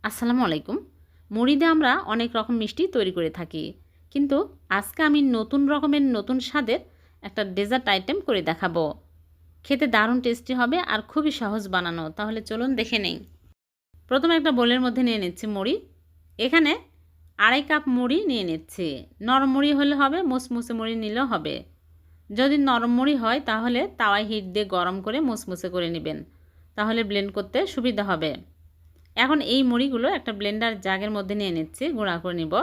আসসালামু আলাইকুম। মুড়ি দিয়ে আমরা অনেক রকম মিষ্টি তৈরি করে থাকি, কিন্তু আজকে আমি নতুন রকমের নতুন স্বাদের একটা ডেজার্ট আইটেম করে দেখাবো। খেতে দারুণ টেস্টি হবে আর খুবই সহজ বানানো। তাহলে চলুন দেখে নেই। প্রথমে একটা বোলের মধ্যে নিয়ে নিচ্ছি মুড়ি। এখানে 2.5 কাপ মুড়ি নিয়ে নিচ্ছি। নরম মুড়ি হলে হবে, মুসমুসে মুড়ি নিলেও হবে। যদি নরম মুড়ি হয় তাহলে তাওয়ায় হিট দিয়ে গরম করে মুসমুসে করে নেবেন, তাহলে ব্লেন্ড করতে সুবিধা হবে। এখন এই মুড়িগুলো একটা ব্লেন্ডার জাগের মধ্যে নিয়ে নিচ্ছি, গুঁড়া করে নিব।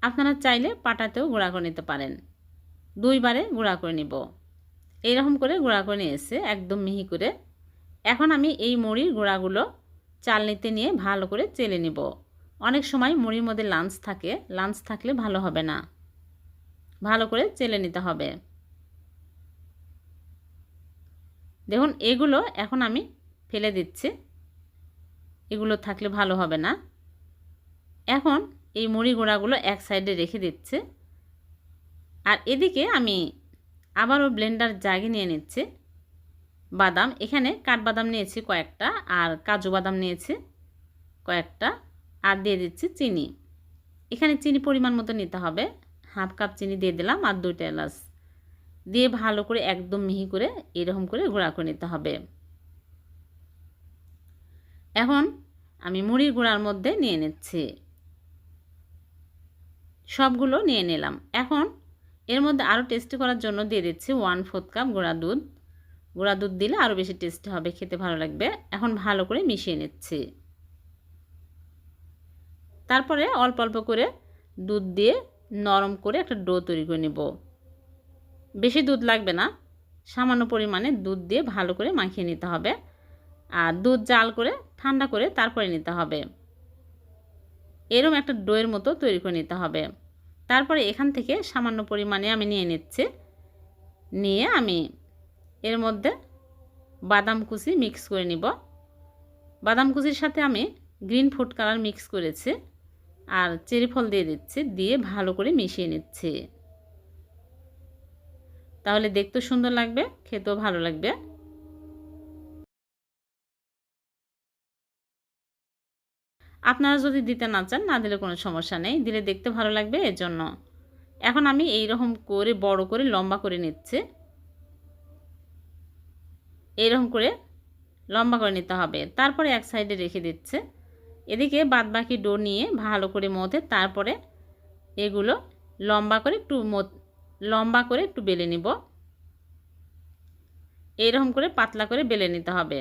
আপনারা চাইলে পাটাতেও গুঁড়া করে নিতে পারেন। 2 বারে গুঁড়া করে নিব। এইরকম করে গুঁড়া করে নিয়েছে একদম মিহি করে। এখন আমি এই মুড়ির গুঁড়াগুলো চালনিতে নিয়ে ভালো করে চেলে নিব। অনেক সময় মুড়ির মধ্যে লাঞ্চ থাকে, লাঞ্চ থাকলে ভালো হবে না, ভালো করে চেলে নিতে হবে। দেখুন এগুলো এখন আমি ফেলে দিচ্ছি, এগুলো থাকলে ভালো হবে না। এখন এই মুড়ি গুঁড়াগুলো এক সাইডে রেখে দিচ্ছি। আর এদিকে আমি আবারও ব্লেন্ডার জাগে নিয়ে নিচ্ছি বাদাম। এখানে কাঠবাদাম নিয়েছি কয়েকটা, আর কাজু বাদাম নিয়েছি কয়েকটা, আর দিয়ে দিচ্ছি চিনি। এখানে চিনি পরিমাণ মতো নিতে হবে। 1/2 কাপ চিনি দিয়ে দিলাম, আর 2টা এলাচ দিয়ে ভালো করে একদম মিহি করে এরকম করে গুঁড়া করে নিতে হবে। এখন আমি মুড়ির গুঁড়ার মধ্যে নিয়ে নিচ্ছি, সবগুলো নিয়ে নিলাম। এখন এর মধ্যে আরও টেস্টি করার জন্য দিয়ে দিচ্ছি 1/4 কাপ গুঁড়া দুধ। গুঁড়া দুধ দিলে আরও বেশি টেস্টি হবে, খেতে ভালো লাগবে। এখন ভালো করে মিশিয়ে নিচ্ছি। তারপরে অল্প অল্প করে দুধ দিয়ে নরম করে একটা ডো তৈরি করে নেব। বেশি দুধ লাগবে না, সামান্য পরিমাণে দুধ দিয়ে ভালো করে মাখিয়ে নিতে হবে। আর দুধ জাল করে ঠান্ডা করে তারপরে নিতে হবে। এরকম একটা ডোয়ের মতো তৈরি করে নিতে হবে। তারপরে এখান থেকে সামান্য পরিমাণে আমি নিয়ে নিচ্ছি। নিয়ে আমি এর মধ্যে বাদাম কুচি মিক্স করে নিব। বাদাম কুচির সাথে আমি গ্রিন ফুড কালার মিক্স করেছি, আর চেরি ফল দিয়ে দিচ্ছি, দিয়ে ভালো করে মিশিয়ে নিচ্ছি। তাহলে দেখতে সুন্দর লাগবে, খেতেও ভালো লাগবে। আপনারা যদি দিতে না চান, না দিলে কোনো সমস্যা নেই, দিলে দেখতে ভালো লাগবে এজন্য। এখন আমি এই রকম করে বড় করে লম্বা করে নিচ্ছি। এইরকম করে লম্বা করে নিতে হবে। তারপরে এক সাইডে রেখে দিচ্ছে। এদিকে বাদবাকি ডো নিয়ে ভালো করে মথে তারপরে এগুলো লম্বা করে একটু বেলে নিব। এইরকম করে পাতলা করে বেলে নিতে হবে।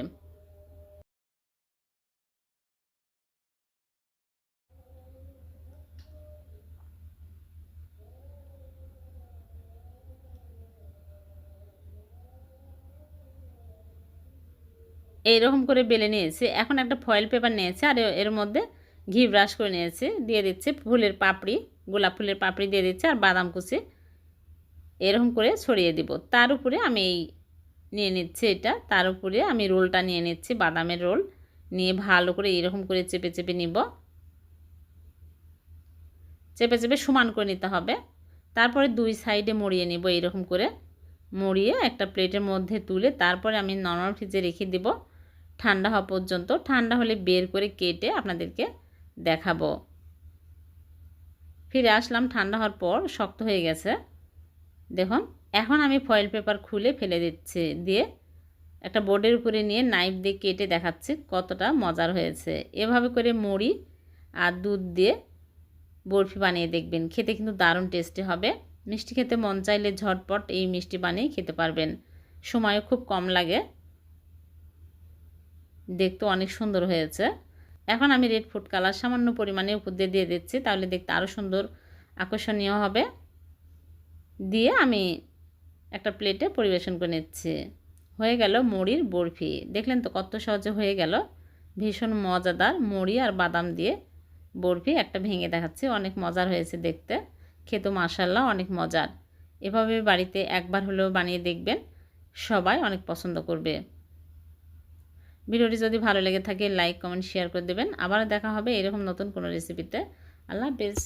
এইরকম করে বেলে নিয়েছি। এখন একটা ফয়েল পেপার নিয়েছি, আর এর মধ্যে ঘি ব্রাশ করে নিয়েছি। দিয়ে দিচ্ছি ফুলের পাপড়ি, গোলাপ ফুলের পাপড়ি দিয়ে দিচ্ছি, আর বাদাম কুচি এরকম করে ছড়িয়ে দিব। তার উপরে আমি এই নিয়ে নিচ্ছি এটা, তার উপরে আমি রোলটা নিয়ে নিচ্ছি, বাদামের রোল নিয়ে ভালো করে এরকম করে চেপে চেপে নিব। চেপে চেপে সমান করে নিতে হবে। তারপরে 2 সাইডে মুড়িয়ে নিব। এরকম করে মুড়িয়ে একটা প্লেটের মধ্যে তুলে তারপরে আমি নরমাল ফ্রিজে রেখে দিব ঠান্ডা হওয়া পর্যন্ত। ঠান্ডা হলে বের করে কেটে আপনাদেরকে দেখাবো। ফিরে আসলাম ঠান্ডা হওয়ার পর, শক্ত হয়ে গেছে দেখুন। এখন আমি ফয়েল পেপার খুলে ফেলে দিচ্ছি, দিয়ে একটা বোর্ডের উপরে নিয়ে নাইফ দিয়ে কেটে দেখাচ্ছি কতটা মজার হয়েছে। এভাবে করে মুড়ি আর দুধ দিয়ে বরফি বানিয়ে দেখবেন, খেতে কিন্তু দারুণ টেস্টি হবে। মিষ্টি খেতে মন চাইলে ঝটপট এই মিষ্টি বানিয়ে খেতে পারবেন, সময়ও খুব কম লাগে, দেখতে অনেক সুন্দর হয়েছে। এখন আমি রেড ফুড কালার সামান্য পরিমাণে উপর দিয়ে দিয়ে দিচ্ছি, তাহলে দেখতে আরও সুন্দর আকর্ষণীয় হবে। দিয়ে আমি একটা প্লেটে পরিবেশন করে নিচ্ছি। হয়ে গেল মুড়ির বরফি। দেখলেন তো কত সহজে হয়ে গেল। ভীষণ মজাদার মুড়ি আর বাদাম দিয়ে বরফি একটা ভেঙে দেখাচ্ছি, অনেক মজার হয়েছে দেখতে, খেতে মাশাআল্লাহ অনেক মজার। এভাবে বাড়িতে একবার হলেও বানিয়ে দেখবেন, সবাই অনেক পছন্দ করবে। ভিডিওটি যদি ভালো লেগে থাকে লাইক কমেন্ট শেয়ার করে দেবেন। আবার দেখা হবে এরকম নতুন কোনো রেসিপিতে। আল্লাহ হাফেজ।